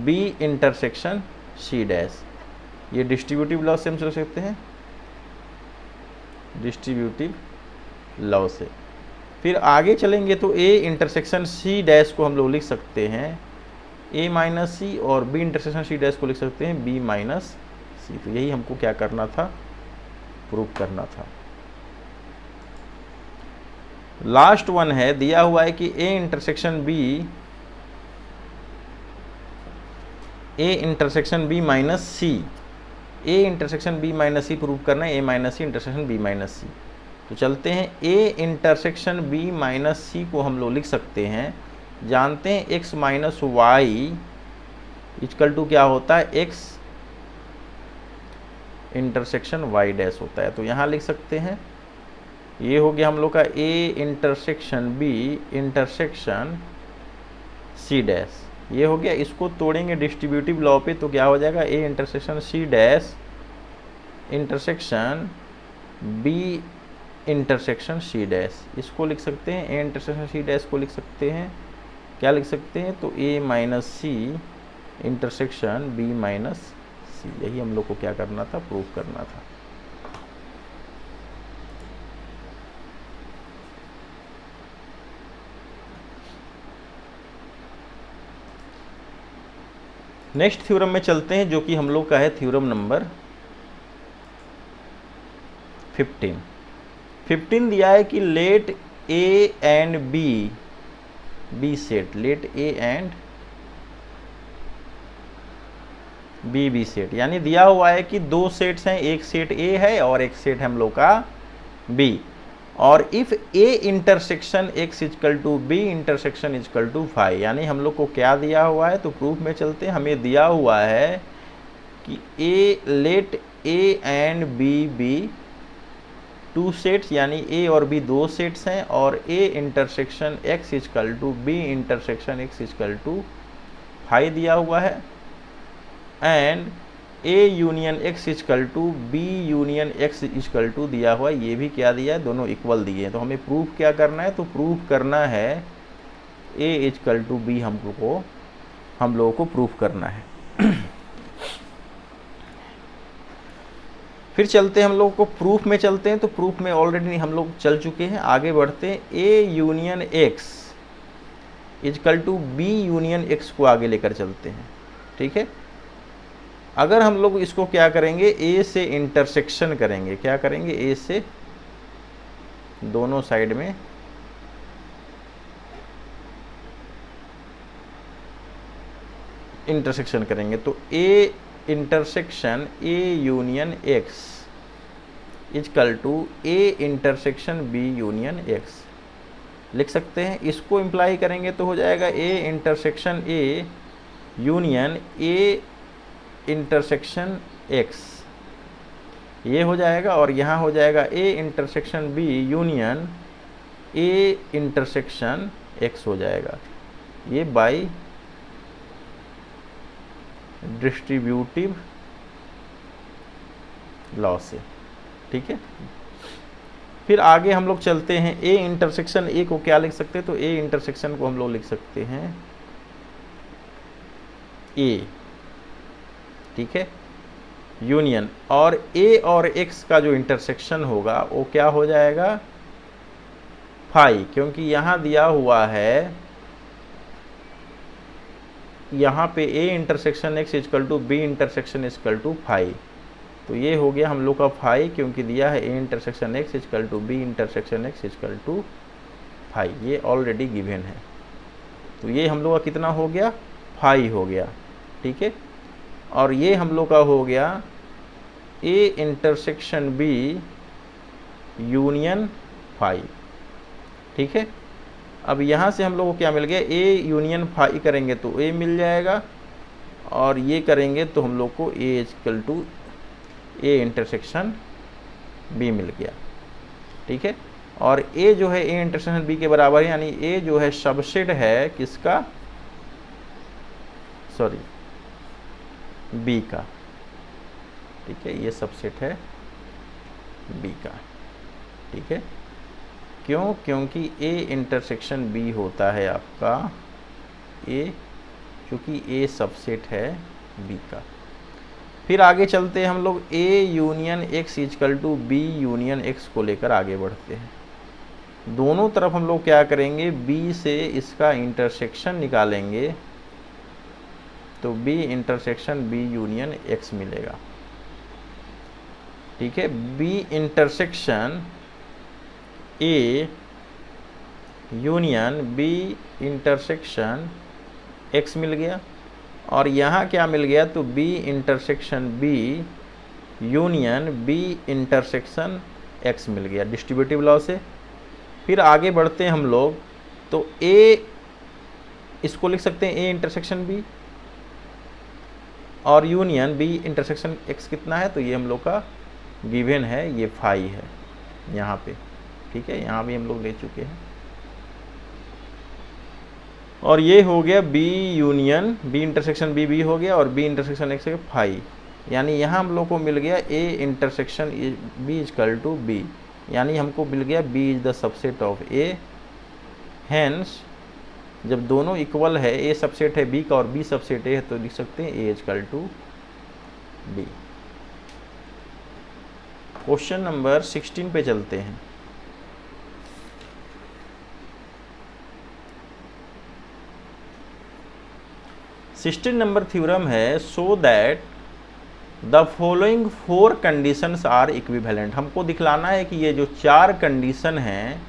B intersection C dash. ये डिस्ट्रीब्यूटिव लॉ से हम समझ सकते हैं, डिस्ट्रीब्यूटिव लॉ से। फिर आगे चलेंगे तो ए इंटरसेक्शन सी डैश को हम लोग लिख सकते हैं ए माइनस सी, और बी इंटरसेक्शन सी डैश को लिख सकते हैं बी माइनस सी। तो यही हमको क्या करना था, प्रूव करना था। लास्ट वन है, दिया हुआ है कि A intersection B minus C, A intersection B minus C prove करना है A minus C intersection B minus C. तो चलते हैं A intersection B minus C को हम लोग लिख सकते हैं, जानते हैं x minus Y equal to क्या होता है, एक्स इंटरसेक्शन वाई डैश होता है। तो यहाँ लिख सकते हैं ये हो गया हम लोग का A intersection B intersection C dash, ये हो गया। इसको तोड़ेंगे डिस्ट्रीब्यूटिव लॉ पे तो क्या हो जाएगा, A intersection C dash intersection B intersection C dash. इसको लिख सकते हैं ए इंटरसेक्शन सी डैश को लिख सकते हैं, क्या लिख सकते हैं, तो A minus C intersection B minus C. यही हम लोग को क्या करना था, प्रूव करना था। नेक्स्ट थ्योरम में चलते हैं जो कि हम लोग का है थ्योरम नंबर 15। 15 दिया है कि let A and B set, let A and B set, यानी दिया हुआ है कि दो सेट्स हैं, एक सेट ए है और एक सेट हम लोग का बी। और if A intersection X equal to B intersection equal to phi, यानी हम लोग को क्या दिया हुआ है, तो प्रूफ में चलते हैं। हमें दिया हुआ है कि A let A and B two sets, यानी ए और बी दो सेट्स हैं, और A intersection X equal to B intersection X equal to phi दिया हुआ है, and A union X equal to B union X equal to दिया हुआ है। ये भी क्या दिया है, दोनों इक्वल दिए हैं। तो हमें प्रूफ क्या करना है, तो प्रूफ करना है ए इक्वल टू बी, हम लोगों को प्रूफ करना है। फिर चलते हैं हम लोग को प्रूफ में चलते हैं। तो प्रूफ में ऑलरेडी हम लोग चल चुके हैं, आगे बढ़ते हैं। A union X equal to B union X को आगे लेकर चलते हैं, ठीक है। अगर हम लोग इसको क्या करेंगे, ए से इंटरसेक्शन करेंगे, क्या करेंगे, ए से दोनों साइड में इंटरसेक्शन करेंगे, तो A intersection A union X equal to A intersection B union X लिख सकते हैं। इसको इम्प्लाई करेंगे तो हो जाएगा A intersection A union A intersection X, ये हो जाएगा। और यहाँ हो जाएगा A intersection B union A intersection X हो जाएगा, ये बाई डिस्ट्रीब्यूटिव लॉ से, ठीक है। फिर आगे हम लोग चलते हैं, ए इंटरसेक्शन ए को क्या लिख सकते हैं, तो ए इंटरसेक्शन को हम लोग लिख सकते हैं ए, ठीक है, यूनियन, और ए और एक्स का जो इंटरसेक्शन होगा वो क्या हो जाएगा, फाई, क्योंकि यहाँ दिया हुआ है, यहाँ पे A intersection X equal to B intersection equal to phi, तो ये हो गया हम लोग का फाई, क्योंकि दिया है A intersection X equal to B intersection X equal to phi, ये ऑलरेडी गिवन है। तो ये हम लोग का कितना हो गया, फाई हो गया, ठीक है। और ये हम लोग का हो गया A intersection B union phi, ठीक है। अब यहाँ से हम लोग को क्या मिल गया, ए यूनियन फाई करेंगे तो ए मिल जाएगा, और ये करेंगे तो हम लोग को A is equal to A intersection B मिल गया, ठीक है। और ए जो है ए इंटरसेक्शन बी के बराबर है, यानी ए जो है सबसेट है किसका, सॉरी बी का, ठीक है, ये सबसेट है बी का, ठीक है। क्यों, क्योंकि ए इंटरसेक्शन बी होता है आपका ए, क्योंकि ए सबसेट है बी का। फिर आगे चलते हैं हम लोग, A union X equal to B union X को लेकर आगे बढ़ते हैं। दोनों तरफ हम लोग क्या करेंगे, बी से इसका इंटरसेक्शन निकालेंगे, तो B intersection B union X मिलेगा, ठीक है। B intersection A union B intersection X मिल गया, और यहाँ क्या मिल गया, तो B intersection B union B intersection X मिल गया डिस्ट्रीब्यूटिव लॉ से। फिर आगे बढ़ते हैं हम लोग, तो ए इसको लिख सकते हैं ए इंटरसेक्शन बी, और यूनियन बी इंटरसेक्शन एक्स कितना है, तो ये हम लोग का गिवन है, ये फाई है यहाँ पे, ठीक है, यहाँ भी हम लोग ले चुके हैं। और ये हो गया B union B intersection B B हो गया, और बी इंटरसेक्शन एक्स है फाई, यानी यहाँ हम लोग को मिल गया A intersection B is equal to B, यानी हमको मिल गया B is the subset of A. Hence जब दोनों इक्वल है, ए सबसेट है बी का और बी सबसेट ए है, तो लिख सकते हैं A is equal to B. Question number 16 पे चलते हैं। सिक्सटीन नंबर थ्योरम है, show that the following 4 conditions are equivalent. हमको दिखलाना है कि ये जो 4 कंडीशन हैं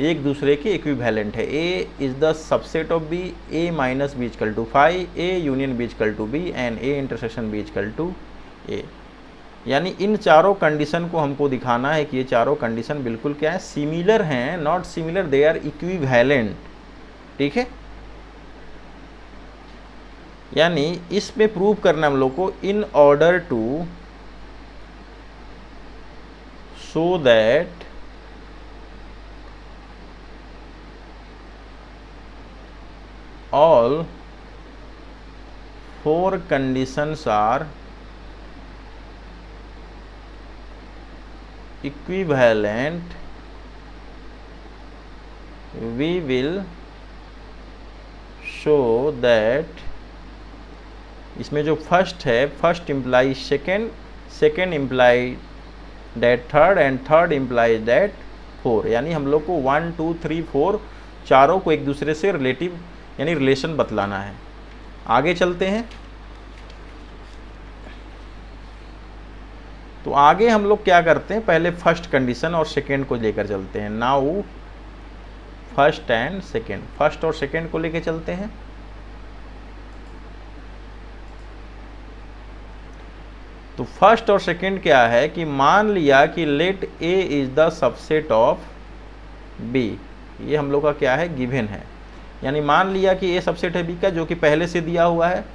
एक दूसरे के इक्विवेलेंट है। A is the subset of B, A minus B is equal to phi, A union B is equal to B, and A intersection B is equal to A. यानी इन चारों कंडीशन को हमको दिखाना है कि ये चारों कंडीशन बिल्कुल क्या है, सिमिलर हैं, not similar, they are equivalent, ठीक है। यानी इसमें प्रूव करना हम लोग को, in order to show that all 4 conditions are equivalent, we will show that, इसमें जो फर्स्ट है, first imply second, second imply that third, and third imply that four. यानी हम लोग को 1 2 3 4 चारों को एक दूसरे से रिलेटिव यानी रिलेशन बतलाना है। आगे चलते हैं। तो आगे हम लोग क्या करते हैं, पहले फर्स्ट कंडीशन और सेकेंड को लेकर चलते हैं। Now first and second, first और सेकेंड को लेकर चलते हैं। तो फर्स्ट और सेकेंड क्या है कि मान लिया कि let A is the subset of B, ये हम लोग का क्या है, गिवन है। यानी मान लिया कि ए सबसेट है बी का, जो कि पहले से दिया हुआ है।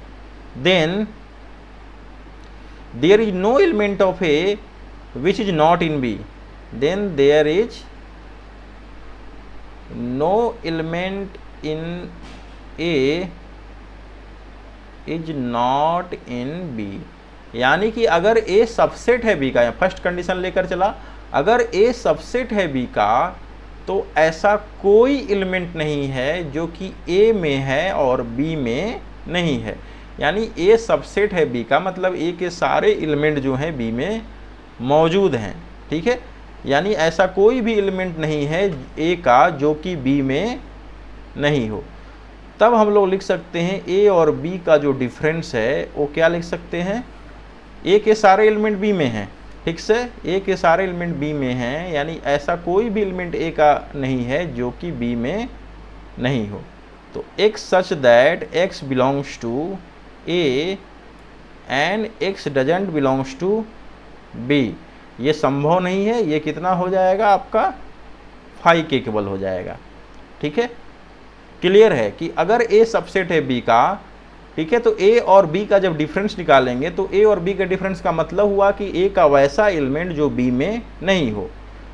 Then there is no element of A which is not in B, then there is no element in A is not in B. यानी कि अगर ए सबसेट है बी का, या फर्स्ट कंडीशन लेकर चला, अगर ए सबसेट है बी का तो ऐसा कोई एलिमेंट नहीं है जो कि ए में है और बी में नहीं है। यानी ए सबसेट है बी का मतलब ए के सारे एलिमेंट जो हैं बी में मौजूद हैं, ठीक है। यानी ऐसा कोई भी एलिमेंट नहीं है ए का जो कि बी में नहीं हो। तब हम लोग लिख सकते हैं ए और बी का जो डिफरेंस है वो क्या लिख सकते हैं, ए के सारे एलिमेंट बी में हैं, ठीक से, ए के सारे एलिमेंट बी में हैं, यानी ऐसा कोई भी एलिमेंट ए का नहीं है जो कि बी में नहीं हो। तो x such that x belongs to A and x doesn't belongs to B, ये संभव नहीं है। ये कितना हो जाएगा आपका 5 के केवल हो जाएगा, ठीक है। क्लियर है कि अगर ए सबसेट है बी का, ठीक है, तो ए और बी का जब डिफरेंस निकालेंगे तो ए और बी का डिफरेंस का मतलब हुआ कि ए का वैसा एलिमेंट जो बी में नहीं हो।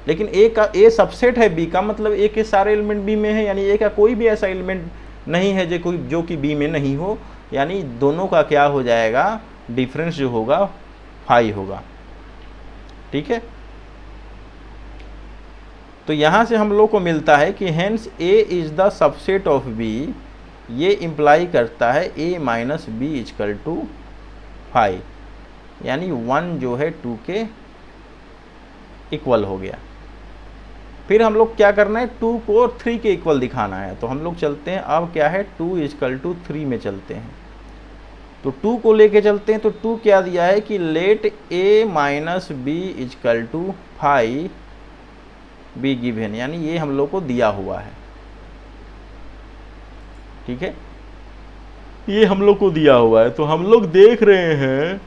लेकिन ए सबसेट है बी का मतलब ए के सारे एलिमेंट बी में है, यानी ए का कोई भी ऐसा एलिमेंट नहीं है जो कि बी में नहीं हो। यानी दोनों का क्या हो जाएगा, डिफरेंस जो होगा 5 होगा, ठीक है। तो यहाँ से हम लोग को मिलता है कि hence A is the subset of B, ये इम्प्लाई करता है a minus B is equal to 5, यानी 1 जो है 2 के इक्वल हो गया। फिर हम लोग क्या करना है, 2 को 3 के इक्वल दिखाना है। तो हम लोग चलते हैं, अब क्या है 2 इजकल टू 3 में चलते हैं। तो 2 को लेके चलते हैं। तो 2 क्या दिया है कि लेट a minus B is equal to 5 B given, यानी ये हम लोग को दिया हुआ है, ठीक है, ये हम लोग को दिया हुआ है। तो हम लोग देख रहे हैं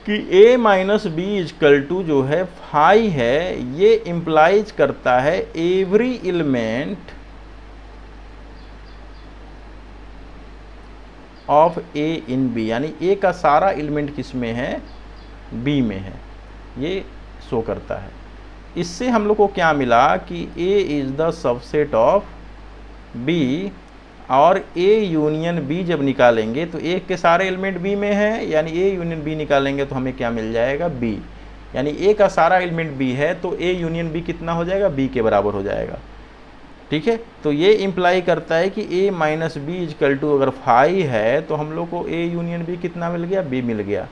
कि a minus B is equal to जो है 5 है, ये इम्प्लाइज करता है every element of a in b, यानी a का सारा एलिमेंट किस में है, b में है, ये शो करता है। इससे हम लोग को क्या मिला कि a is the subset of b, और A यूनियन B जब निकालेंगे तो A के सारे एलिमेंट B में है, यानी A यूनियन B निकालेंगे तो हमें क्या मिल जाएगा, B। यानी A का सारा एलिमेंट B है तो A यूनियन B कितना हो जाएगा, B के बराबर हो जाएगा, ठीक है। तो ये इम्प्लाई करता है कि A minus B is equal to अगर 5 है तो हम लोग को A यूनियन B कितना मिल गया, B मिल गया,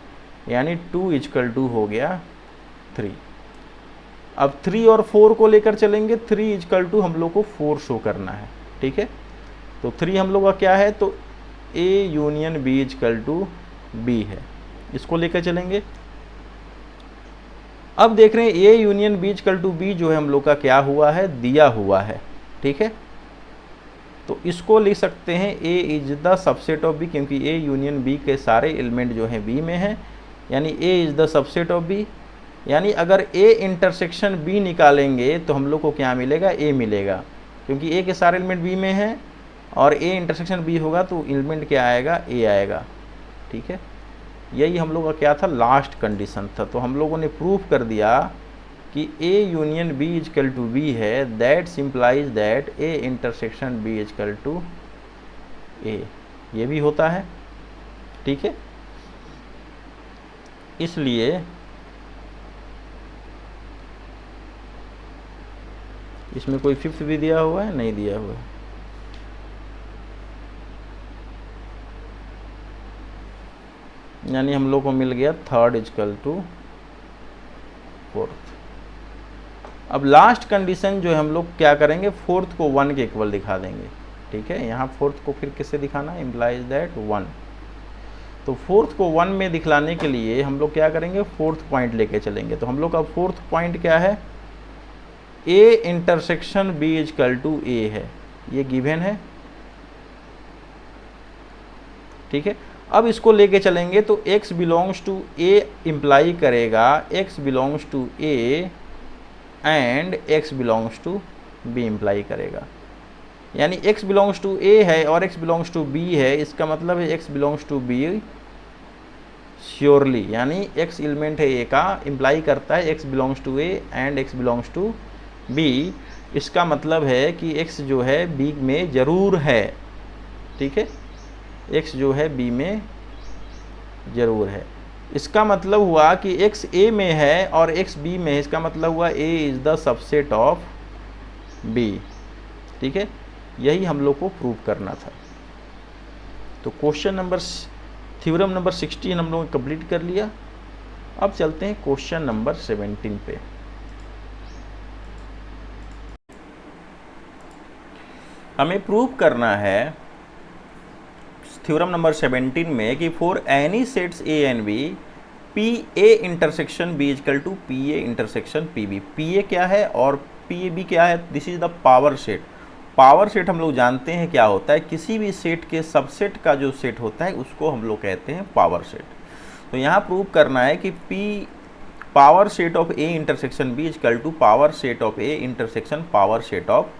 यानी 2 इजकल टू हो गया 3। अब 3 और 4 को लेकर चलेंगे। 3 इजकल टू हम लोग को 4 शो करना है, ठीक है। तो 3 हम लोग का क्या है, तो A union B is equal to B है, इसको लेकर चलेंगे। अब देख रहे हैं A union B is equal to B जो है हम लोग का क्या हुआ है, दिया हुआ है, ठीक है। तो इसको लिख सकते हैं A is the subset of B, क्योंकि A यूनियन B के सारे एलिमेंट जो हैं B में हैं, यानी A is the subset of B। यानी अगर A इंटरसेक्शन B निकालेंगे तो हम लोग को क्या मिलेगा, A मिलेगा, क्योंकि A के सारे एलिमेंट B में हैं और A इंटरसेक्शन B होगा तो एलिमेंट क्या आएगा, A आएगा, ठीक है। यही हम लोग का क्या था, लास्ट कंडीशन था। तो हम लोगों ने प्रूफ कर दिया कि A union B is equal to B है, that implies that A intersection B is equal to A, ये भी होता है, ठीक है। इसलिए इसमें कोई फिफ्थ भी दिया हुआ है, नहीं दिया हुआ है। यानी हम लोग को मिल गया 3 इजकल टू 4। अब लास्ट कंडीशन जो है हम लोग क्या करेंगे, 4 को 1 के इक्वल दिखा देंगे, ठीक है, यहाँ फोर्थ को फिर किससे दिखाना है, इम्प्लाइज दैट 1। तो फोर्थ को 1 में दिखलाने के लिए हम लोग क्या करेंगे, फोर्थ पॉइंट लेके चलेंगे। तो हम लोग का फोर्थ पॉइंट क्या है, A intersection B is equal to A है, ये गिवन है, ठीक है। अब इसको लेके चलेंगे तो x belongs to A imply करेगा x belongs to A and x belongs to B imply करेगा। यानी x बिलोंग्स टू ए है और x बिलोंग्स टू बी है, इसका मतलब है x belongs to B surely, यानी x एलिमेंट है a का, इम्प्लाई करता है x belongs to A and x belongs to b। इसका मतलब है कि x जो है b में ज़रूर है, ठीक है, x जो है b में ज़रूर है। इसका मतलब हुआ कि x a में है और x b में है, इसका मतलब हुआ a is the subset of b, ठीक है। यही हम लोग को प्रूव करना था। तो क्वेश्चन नंबर, थ्योरम नंबर 16 हम लोग कंप्लीट कर लिया। अब चलते हैं क्वेश्चन नंबर 17 पे। हमें प्रूव करना है थ्योरम नंबर 17 में कि for any sets A and B P A intersection B is equal to P A intersection P B. P A क्या है और पी ए बी क्या है, this is the power set. Power set हम लोग जानते हैं क्या होता है, किसी भी सेट के सबसेट का जो सेट होता है उसको हम लोग कहते हैं पावर सेट। तो यहाँ प्रूव करना है कि P power set of A intersection B is equal to power set of A intersection power set of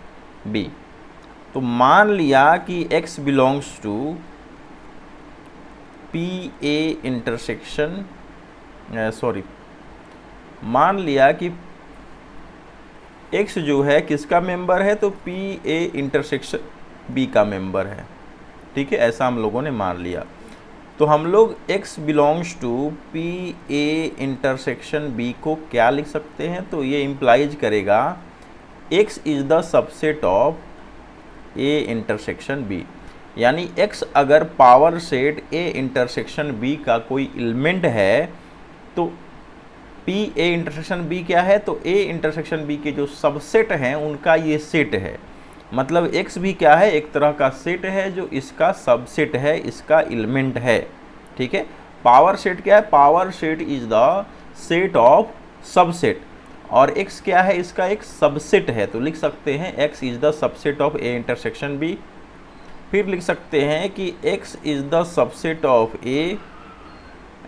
B. तो मान लिया कि x belongs to P A intersection, मान लिया कि x जो है किसका मेंबर है, तो पी ए इंटरसेक्शन b का मेंबर है, ठीक है, ऐसा हम लोगों ने मान लिया। तो हम लोग x belongs to P A intersection b को क्या लिख सकते हैं, तो ये इम्प्लाइज करेगा x is the subset of a intersection b। यानी x अगर power set a intersection b का कोई एलिमेंट है तो p a इंटरसेक्शन b क्या है, तो a इंटरसेक्शन b के जो सबसेट हैं उनका ये सेट है। मतलब x भी क्या है, एक तरह का सेट है जो इसका सबसेट है, इसका एलिमेंट है, ठीक है। पावर सेट क्या है, power set is the set of subset, और x क्या है, इसका एक सबसेट है। तो लिख सकते हैं x is the subset of a intersection b। फिर लिख सकते हैं कि x is the subset of a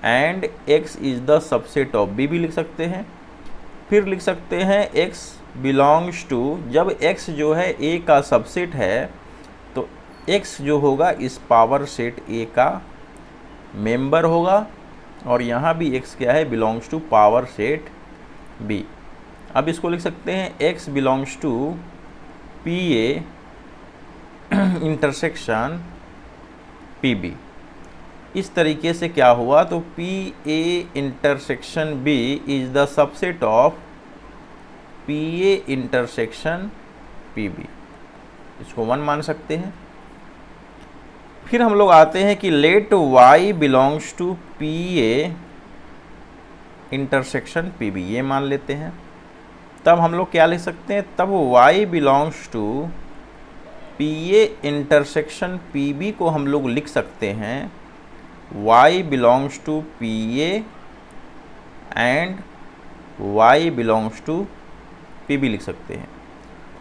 and x is the subset of b भी लिख सकते हैं। फिर लिख सकते हैं x बिलोंग्स टू, जब x जो है a का सबसेट है तो x जो होगा इस पावर सेट a का मेंबर होगा, और यहाँ भी x क्या है, belongs to power set b। अब इसको लिख सकते हैं x belongs to P A intersection P B. इस तरीके से क्या हुआ, तो P A intersection B is the subset of P A intersection P B, इसको 1 मान सकते हैं। फिर हम लोग आते हैं कि let y belongs to P A intersection P B, ये मान लेते हैं। तब हम लोग क्या लिख सकते हैं, तब y belongs to P A intersection P B को हम लोग लिख सकते हैं y belongs to P A and y belongs to P B लिख सकते हैं।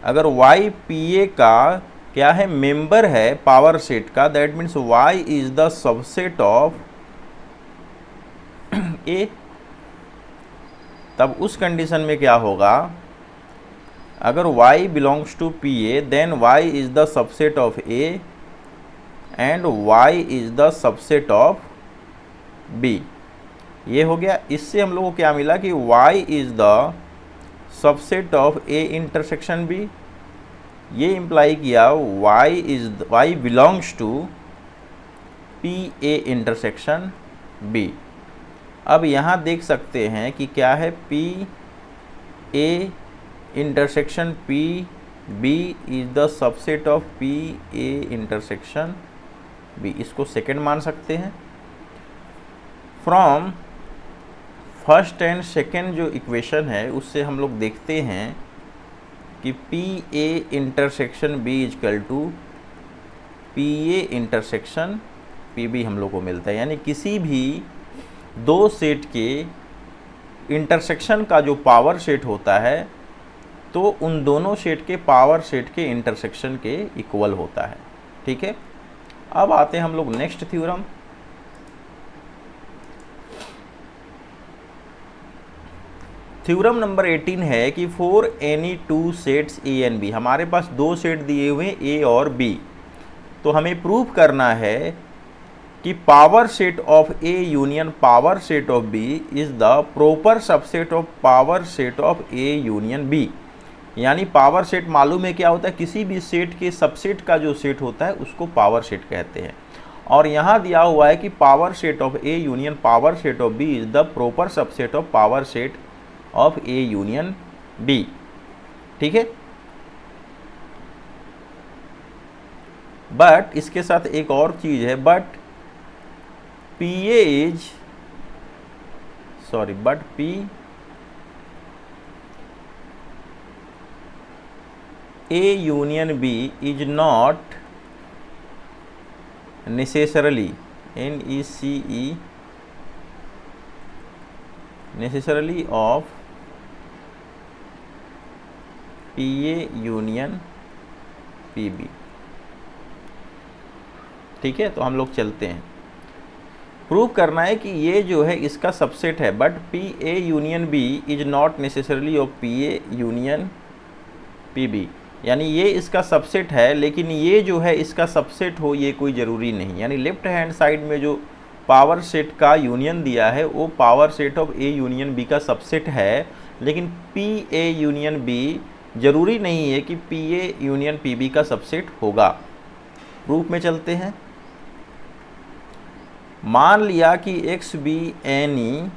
अगर y पी ए का क्या है, मेंबर है पावर सेट का, that means y is the subset of a। तब उस कंडीशन में क्या होगा, अगर y belongs to P A then y is the subset of a and y is the subset of b। ये हो गया। इससे हम लोग को क्या मिला कि y is the subset of a intersection b। ये इम्प्लाई किया y belongs to P A intersection b। अब यहाँ देख सकते हैं कि क्या है, P A intersection P B is the subset of P A intersection B, इसको सेकेंड मान सकते हैं। फ्रॉम फर्स्ट एंड सेकेंड जो इक्वेशन है उससे हम लोग देखते हैं कि P A intersection B is equal to P A intersection P B हम लोग को मिलता है। यानी किसी भी दो सेट के इंटरसेक्शन का जो पावर सेट होता है तो उन दोनों सेट के पावर सेट के इंटरसेक्शन के इक्वल होता है। ठीक है, अब आते हैं हम लोग नेक्स्ट थ्योरम। थ्योरम नंबर 18 है कि for any two sets A and B, हमारे पास दो सेट दिए हुए हैं ए और बी, तो हमें प्रूव करना है कि power set of A union power set of B is the proper subset of power set of A union B. यानी पावर सेट मालूम है क्या होता है, किसी भी सेट के सबसेट का जो सेट होता है उसको पावर सेट कहते हैं। और यहाँ दिया हुआ है कि power set of A union power set of B is the proper subset of power set of A union B. ठीक है, बट इसके साथ एक और चीज है, but P A union B is not necessarily necessarily of PA union PB। ठीक है, तो हम लोग चलते हैं, प्रूव करना है कि ये जो है इसका सबसेट है, but PA union B is not necessarily of PA union PB। यानी ये इसका सबसेट है लेकिन ये जो है इसका सबसेट हो ये कोई ज़रूरी नहीं। यानी लेफ्ट हैंड साइड में जो पावर सेट का यूनियन दिया है वो power set of A union B का सबसेट है, लेकिन पी ए यूनियन बी ज़रूरी नहीं है कि P A union P B का सबसेट होगा। प्रूफ में चलते हैं। मान लिया कि x be any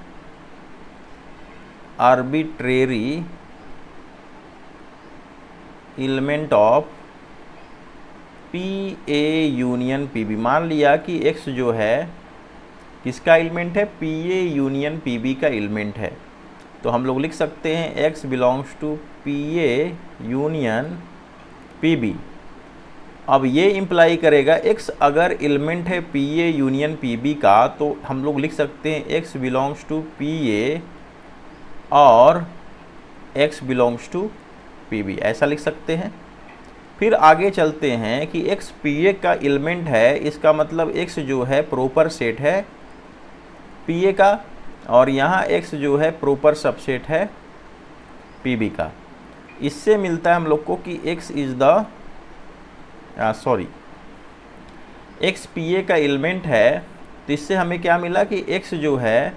arbitrary element of P A union P B. मान लिया कि x जो है किसका एलिमेंट है, P A union P B का एलिमेंट है। तो हम लोग लिख सकते हैं x belongs to P A union P B. अब ये इम्प्लाई करेगा x अगर एलिमेंट है P A union P B का तो हम लोग लिख सकते हैं x belongs to P A और x belongs to P B, ऐसा लिख सकते हैं। फिर आगे चलते हैं कि x पी ए का एलिमेंट है, इसका मतलब x जो है प्रॉपर सेट है पी ए का, और यहाँ x जो है प्रॉपर सबसेट है पी बी का। इससे मिलता है हम लोग को कि x is the x P A का एलिमेंट है, तो इससे हमें क्या मिला कि x जो है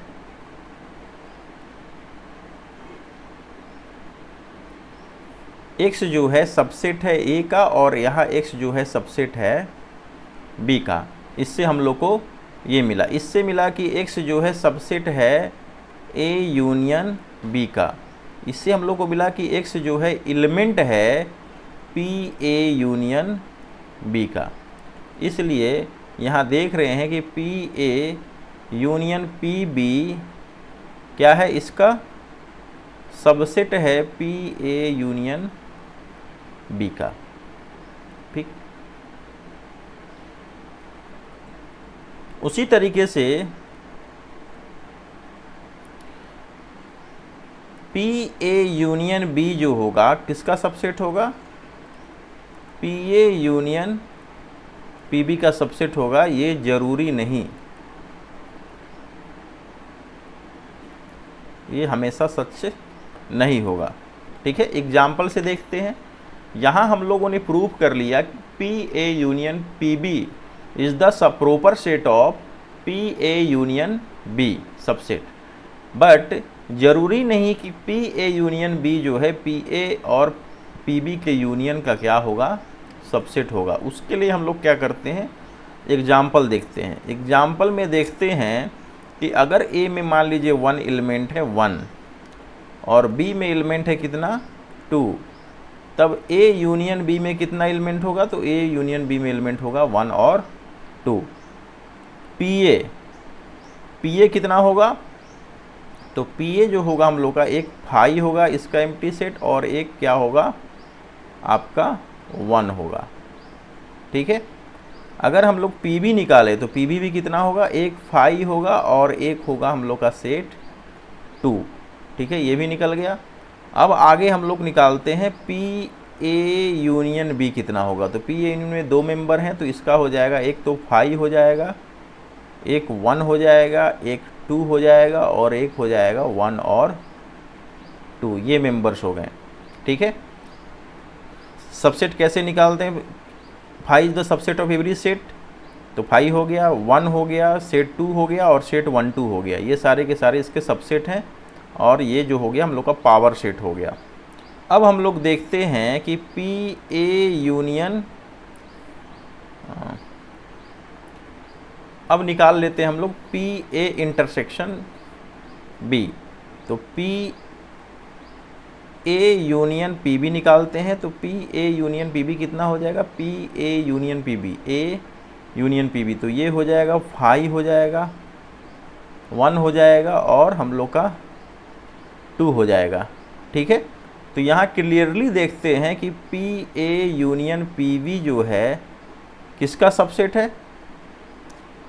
x जो है सबसेट है a का और यहाँ x जो है सबसेट है b का। इससे हम लोग को ये मिला, इससे मिला कि x जो है सबसेट है a यूनियन b का। इससे हम लोग को मिला कि x जो है एलिमेंट है p a यूनियन b का। इसलिए यहाँ देख रहे हैं कि p a union p b क्या है, इसका सबसेट है p a यूनियन बी का। ठीक, उसी तरीके से पी ए यूनियन बी जो होगा किसका सबसेट होगा, P A union P B का सबसेट होगा। ये जरूरी नहीं, ये हमेशा सच नहीं होगा। ठीक है, एग्जाम्पल से देखते हैं। यहाँ हम लोगों ने प्रूव कर लिया कि P A union P B is the proper set of P A union B subset, but जरूरी नहीं कि पी ए यूनियन बी जो है पी ए और पी बी के यूनियन का क्या होगा, सबसेट होगा। उसके लिए हम लोग क्या करते हैं, एग्जाम्पल देखते हैं। एग्जाम्पल में देखते हैं कि अगर ए में मान लीजिए 1 एलिमेंट है 1 और बी में एलिमेंट है कितना 2, तब ए यूनियन बी में कितना एलिमेंट होगा, तो ए यूनियन बी में एलिमेंट होगा 1 और 2। पी ए कितना होगा, तो पी ए जो होगा हम लोग का एक फाई होगा इसका एम्प्टी सेट और एक क्या होगा आपका 1 होगा। ठीक है, अगर हम लोग पी बी निकाले तो पी बी भी कितना होगा, एक फाई होगा और एक होगा हम लोग का सेट 2। ठीक है, ये भी निकल गया। अब आगे हम लोग निकालते हैं पी ए यूनियन बी कितना होगा। तो पी ए यूनियन में 2 मेंबर हैं, तो इसका हो जाएगा एक तो फाई हो जाएगा, एक 1 हो जाएगा, एक 2 हो जाएगा और एक हो जाएगा 1 और 2। ये मेंबर्स हो गए। ठीक है, सबसेट कैसे निकालते हैं, phi is the subset of every set. तो फाई हो गया, 1 हो गया, सेट 2 हो गया और सेट 1 2 हो गया। ये सारे के सारे इसके सबसेट हैं और ये जो हो गया हम लोग का पावर सेट हो गया। अब हम लोग देखते हैं कि पी ए यूनियन, अब निकाल लेते हैं हम लोग पी ए इंटरसेक्शन बी। तो P A union P B निकालते हैं। तो P A union P B कितना हो जाएगा, P A union P B, A union P B, तो ये हो जाएगा फाई हो जाएगा, 1 हो जाएगा और हम लोग का 2 हो जाएगा। ठीक है, तो यहाँ क्लियरली देखते हैं कि P A union P B जो है किसका सबसेट है।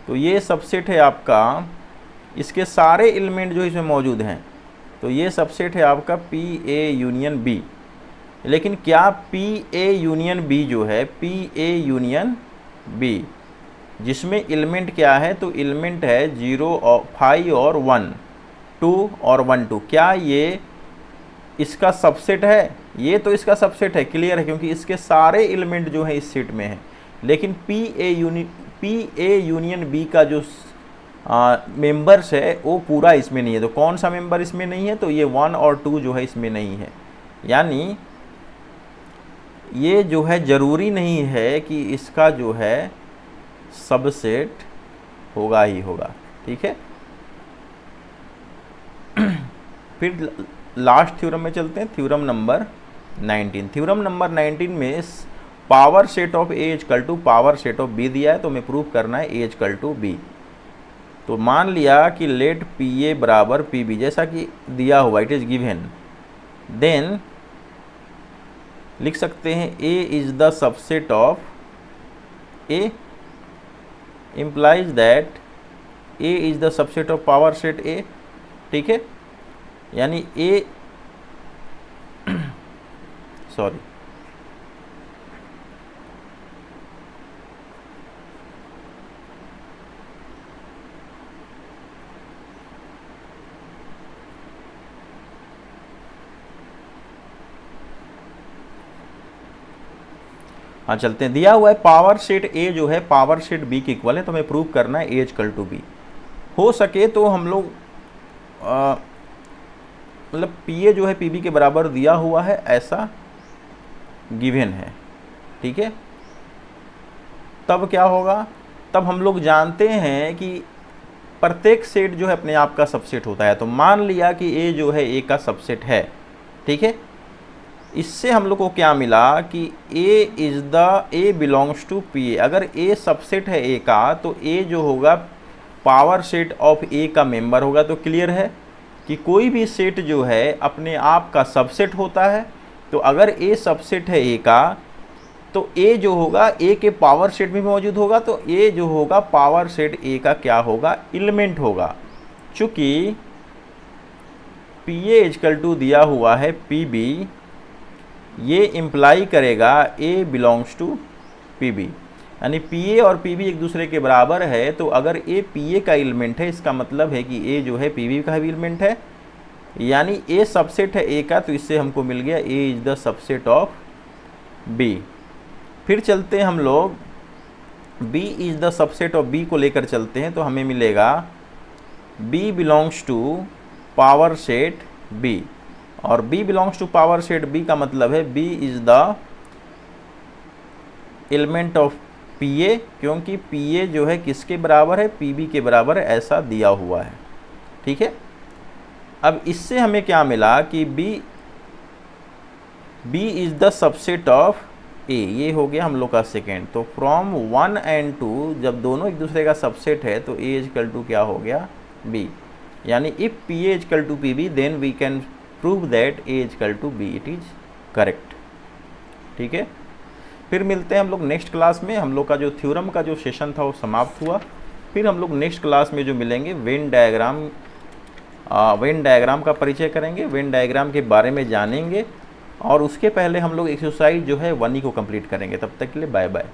तो ये सबसेट है आपका, इसके सारे एलिमेंट जो इसमें मौजूद हैं, तो ये सबसेट है आपका पी ए यूनियन बी। लेकिन क्या पी ए यूनियन बी जो है, पी ए यूनियन बी जिसमें एलिमेंट क्या है, तो एलिमेंट है 0 और 5 और 1, 2 और 1 2, क्या ये इसका सबसेट है? ये तो इसका सबसेट है, क्लियर है, क्योंकि इसके सारे एलिमेंट जो है इस सेट में है। लेकिन पी ए यूनियन बी का जो मेंबर्स है वो पूरा इसमें नहीं है। तो कौन सा मेंबर इसमें नहीं है, तो ये 1 और 2 जो है इसमें नहीं है। यानी ये जो है ज़रूरी नहीं है कि इसका जो है सबसेट होगा ही होगा। ठीक है, फिर लास्ट थ्योरम में चलते हैं, थ्योरम नंबर 19। थ्योरम नंबर 19 में power set of A equal to power set of B दिया है, तो हमें प्रूव करना है ए इक्वल टू बी। तो मान लिया कि लेट पी ए बराबर पी बी, जैसा कि दिया हुआ, इट इज़ गिवन, देन लिख सकते हैं ए is the subset of A, implies that A is the subset of power set A। ठीक है, यानी A सॉरी हाँ चलते हैं। दिया हुआ है पावर सेट ए जो है पावर सेट बी के इक्वल है, तो हमें प्रूव करना है ए इक्वल टू बी। हो सके तो हम लोग मतलब पी ए जो है पी बी के बराबर दिया हुआ है, ऐसा गिवन है। ठीक है, तब क्या होगा, तब हम लोग जानते हैं कि प्रत्येक सेट जो है अपने आप का सबसेट होता है। तो मान लिया कि ए जो है ए का सबसेट है। ठीक है, इससे हम लोग को क्या मिला कि A is the A belongs to P A. अगर ए सबसेट है ए का, तो ए जो होगा पावर सेट ऑफ ए का मेंबर होगा। तो क्लियर है कि कोई भी सेट जो है अपने आप का सबसेट होता है। तो अगर ए सबसेट है ए का, तो ए जो होगा ए के पावर सेट में मौजूद होगा। तो ए जो होगा पावर सेट ए का क्या होगा, एलिमेंट होगा। चूँकि पी ए इक्वल टू दिया हुआ है पी बी, ये इम्प्लाई करेगा ए बिलोंग्स टू पी बी, यानी पी ए और पी बी एक दूसरे के बराबर है। तो अगर ए पी ए का एलिमेंट है, इसका मतलब है कि ए जो है पी बी का भी एलिमेंट है, यानी ए सबसेट है ए का। तो इससे हमको मिल गया A is the subset of B. फिर चलते हैं हम लोग B is the subset of B को लेकर चलते हैं। तो हमें मिलेगा B belongs to power set B, और B belongs to power set B का मतलब है B is the element of PA, क्योंकि PA जो है किसके बराबर है, PB के बराबर है, ऐसा दिया हुआ है। ठीक है, अब इससे हमें क्या मिला कि B is the subset of A, ये हो गया हम लोग का सेकेंड। तो फ्रॉम 1 and 2 जब दोनों एक दूसरे का सबसेट है, तो A इक्वल टू क्या हो गया, B। यानी if PA equal to PB, then we can prove that A equal to B, it is correct. ठीक है, फिर मिलते हैं हम लोग नेक्स्ट क्लास में। हम लोग का जो थ्योरम का जो सेशन था वो समाप्त हुआ। फिर हम लोग नेक्स्ट क्लास में जो मिलेंगे वेन डायग्राम का परिचय करेंगे, वेन डायग्राम के बारे में जानेंगे, और उसके पहले हम लोग एक्सरसाइज जो है 1 को कंप्लीट करेंगे। तब तक के लिए बाय बाय।